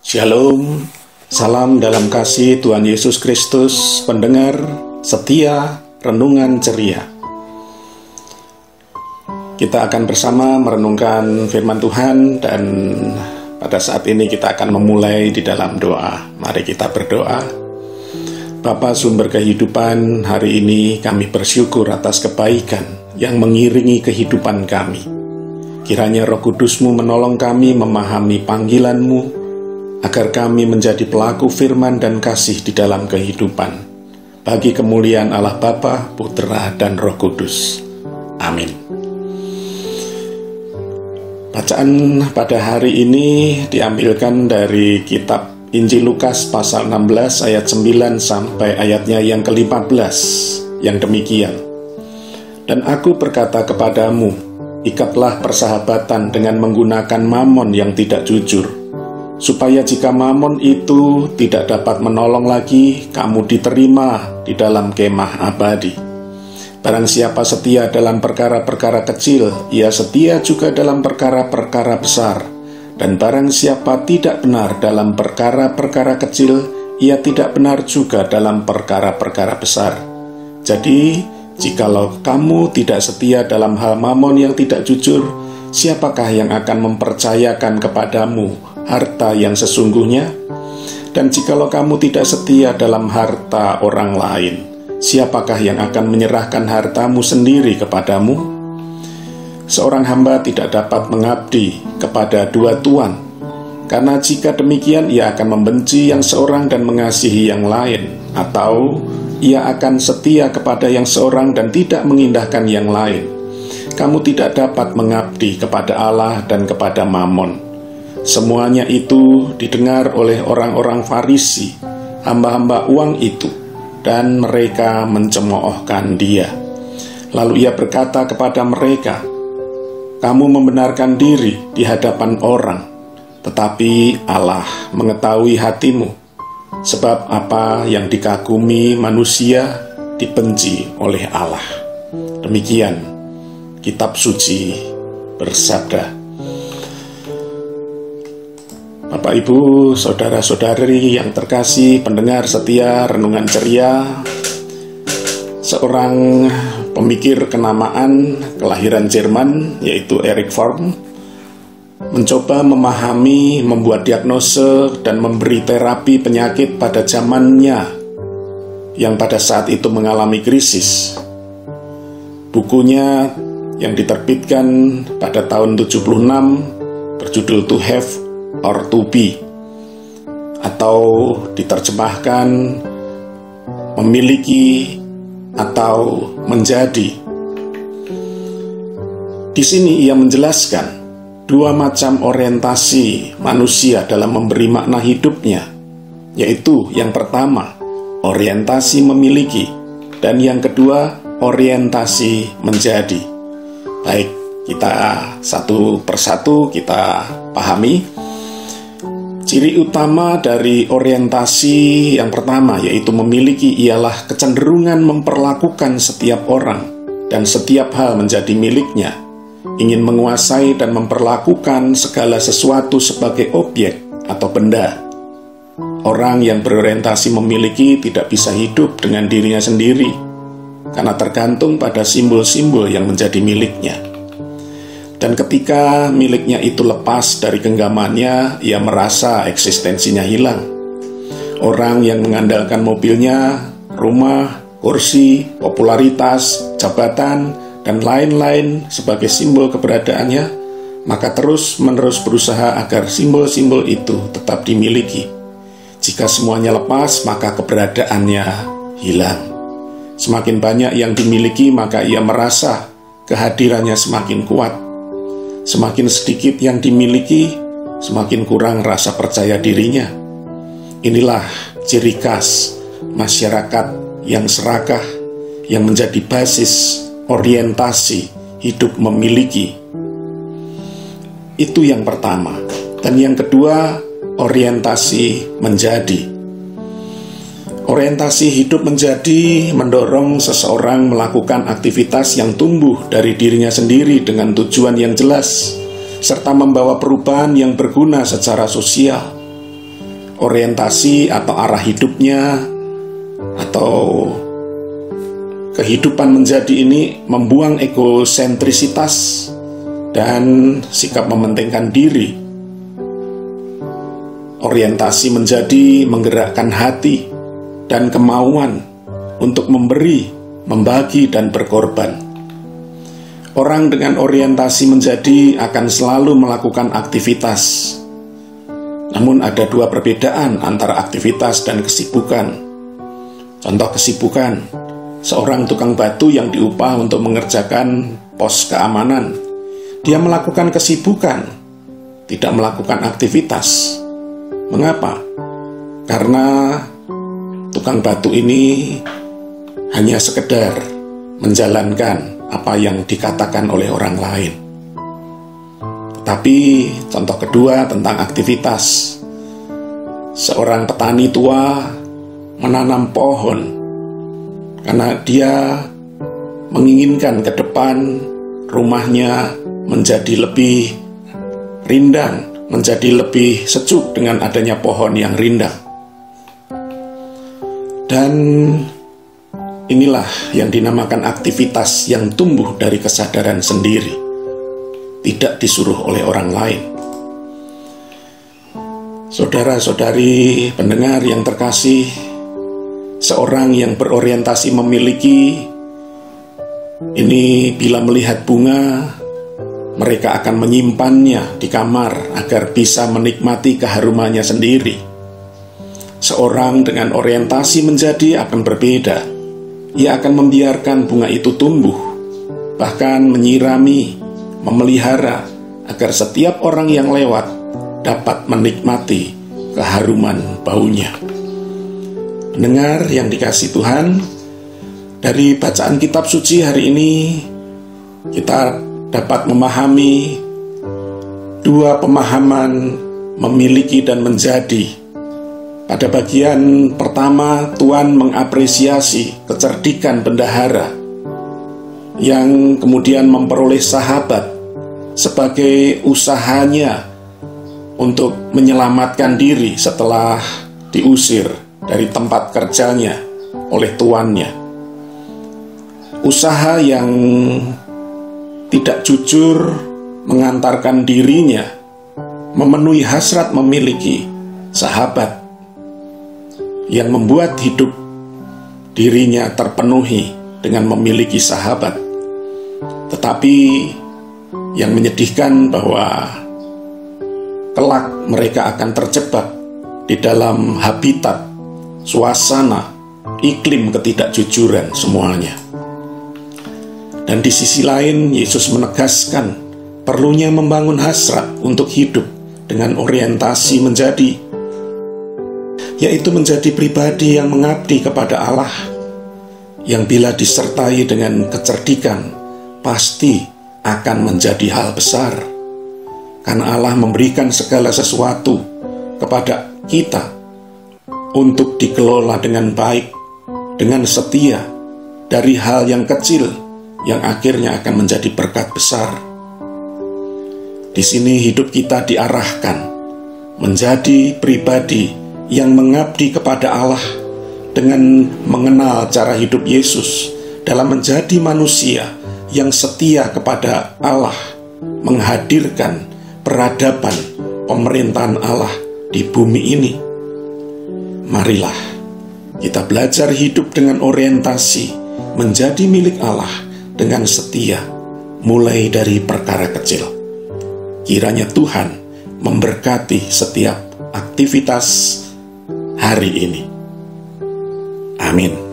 Shalom, salam dalam kasih Tuhan Yesus Kristus, pendengar setia Renungan Ceria. Kita akan bersama merenungkan firman Tuhan dan pada saat ini kita akan memulai di dalam doa. Mari kita berdoa. Bapa sumber kehidupan, hari ini kami bersyukur atas kebaikan yang mengiringi kehidupan kami. Kiranya Roh Kudus-Mu menolong kami memahami panggilan-Mu, agar kami menjadi pelaku firman dan kasih di dalam kehidupan, bagi kemuliaan Allah Bapa, Putra, dan Roh Kudus. Amin. Bacaan pada hari ini diambilkan dari kitab Injil Lukas pasal 16 ayat 9 sampai ayatnya yang ke-15, yang demikian. Dan aku berkata kepadamu, ikatlah persahabatan dengan menggunakan mamon yang tidak jujur, supaya jika mamon itu tidak dapat menolong lagi, kamu diterima di dalam kemah abadi. Barang siapa setia dalam perkara-perkara kecil, ia setia juga dalam perkara-perkara besar. Dan barang siapa tidak benar dalam perkara-perkara kecil, ia tidak benar juga dalam perkara-perkara besar. Jadi, jikalau kamu tidak setia dalam hal mamon yang tidak jujur, siapakah yang akan mempercayakan kepadamu harta yang sesungguhnya? Dan jikalau kamu tidak setia dalam harta orang lain, siapakah yang akan menyerahkan hartamu sendiri kepadamu? Seorang hamba tidak dapat mengabdi kepada dua tuan, karena jika demikian ia akan membenci yang seorang dan mengasihi yang lain, atau ia akan setia kepada yang seorang dan tidak mengindahkan yang lain. Kamu tidak dapat mengabdi kepada Allah dan kepada Mamon. Semuanya itu didengar oleh orang-orang Farisi, hamba-hamba uang itu, dan mereka mencemoohkan dia. Lalu ia berkata kepada mereka, kamu membenarkan diri di hadapan orang, tetapi Allah mengetahui hatimu, sebab apa yang dikagumi manusia dibenci oleh Allah. Demikian Kitab Suci bersabda. Bapak, Ibu, saudara-saudari yang terkasih, pendengar setia Renungan Ceria, seorang pemikir kenamaan kelahiran Jerman, yaitu Erich Fromm, mencoba memahami, membuat diagnose, dan memberi terapi penyakit pada zamannya yang pada saat itu mengalami krisis. Bukunya yang diterbitkan pada tahun 76 berjudul To Have or To Be, atau diterjemahkan memiliki atau menjadi. Di sini ia menjelaskan dua macam orientasi manusia dalam memberi makna hidupnya, yaitu yang pertama, orientasi memiliki, dan yang kedua, orientasi menjadi. Baik, kita satu persatu kita pahami. Ciri utama dari orientasi yang pertama, yaitu memiliki, ialah kecenderungan memperlakukan setiap orang dan setiap hal menjadi miliknya, ingin menguasai dan memperlakukan segala sesuatu sebagai objek atau benda. Orang yang berorientasi memiliki tidak bisa hidup dengan dirinya sendiri, karena tergantung pada simbol-simbol yang menjadi miliknya. Dan ketika miliknya itu lepas dari genggamannya, ia merasa eksistensinya hilang. Orang yang mengandalkan mobilnya, rumah, kursi, popularitas, jabatan, dan lain-lain sebagai simbol keberadaannya, maka terus-menerus berusaha agar simbol-simbol itu tetap dimiliki. Jika semuanya lepas, maka keberadaannya hilang. Semakin banyak yang dimiliki, maka ia merasa kehadirannya semakin kuat. Semakin sedikit yang dimiliki, semakin kurang rasa percaya dirinya. Inilah ciri khas masyarakat yang serakah, yang menjadi basis orientasi hidup memiliki. Itu yang pertama. Dan yang kedua, orientasi menjadi. Orientasi hidup menjadi mendorong seseorang melakukan aktivitas yang tumbuh dari dirinya sendiri dengan tujuan yang jelas, serta membawa perubahan yang berguna secara sosial. orientasi atau arah hidupnya atau kehidupan menjadi ini membuang egosentrisitas dan sikap mementingkan diri. Orientasi menjadi menggerakkan hati dan kemauan untuk memberi, membagi, dan berkorban. Orang dengan orientasi menjadi akan selalu melakukan aktivitas. Namun ada dua perbedaan antara aktivitas dan kesibukan. Contoh kesibukan, seorang tukang batu yang diupah untuk mengerjakan pos keamanan. Dia melakukan kesibukan, tidak melakukan aktivitas. Mengapa? Karena tukang batu ini hanya sekedar menjalankan apa yang dikatakan oleh orang lain. Tetapi contoh kedua tentang aktivitas. Seorang petani tua menanam pohon karena dia menginginkan ke depan rumahnya menjadi lebih rindang, menjadi lebih sejuk dengan adanya pohon yang rindang. Dan inilah yang dinamakan aktivitas yang tumbuh dari kesadaran sendiri, tidak disuruh oleh orang lain. Saudara-saudari pendengar yang terkasih, seorang yang berorientasi memiliki ini bila melihat bunga, mereka akan menyimpannya di kamar agar bisa menikmati keharumannya sendiri. Seorang dengan orientasi menjadi akan berbeda. Ia akan membiarkan bunga itu tumbuh, bahkan menyirami, memelihara, agar setiap orang yang lewat dapat menikmati keharuman baunya. Pendengar yang dikasihi Tuhan, dari bacaan kitab suci hari ini kita dapat memahami dua pemahaman memiliki dan menjadi. Pada bagian pertama, Tuhan mengapresiasi kecerdikan bendahara yang kemudian memperoleh sahabat sebagai usahanya untuk menyelamatkan diri setelah diusir dari tempat kerjanya oleh tuannya. Usaha yang tidak jujur mengantarkan dirinya memenuhi hasrat memiliki sahabat yang membuat hidup dirinya terpenuhi dengan memiliki sahabat. Tetapi yang menyedihkan bahwa kelak mereka akan terjebak di dalam habitat, suasana, iklim ketidakjujuran semuanya. Dan di sisi lain, Yesus menegaskan perlunya membangun hasrat untuk hidup dengan orientasi menjadi, yaitu menjadi pribadi yang mengabdi kepada Allah, yang bila disertai dengan kecerdikan, pasti akan menjadi hal besar. Karena Allah memberikan segala sesuatu kepada kita untuk dikelola dengan baik, dengan setia, dari hal yang kecil yang akhirnya akan menjadi berkat besar. Di sini hidup kita diarahkan menjadi pribadi yang mengabdi kepada Allah dengan mengenal cara hidup Yesus dalam menjadi manusia yang setia kepada Allah, menghadirkan peradaban pemerintahan Allah di bumi ini. Marilah kita belajar hidup dengan orientasi menjadi milik Allah dengan setia, mulai dari perkara kecil. Kiranya Tuhan memberkati setiap aktivitas hari ini. Amin.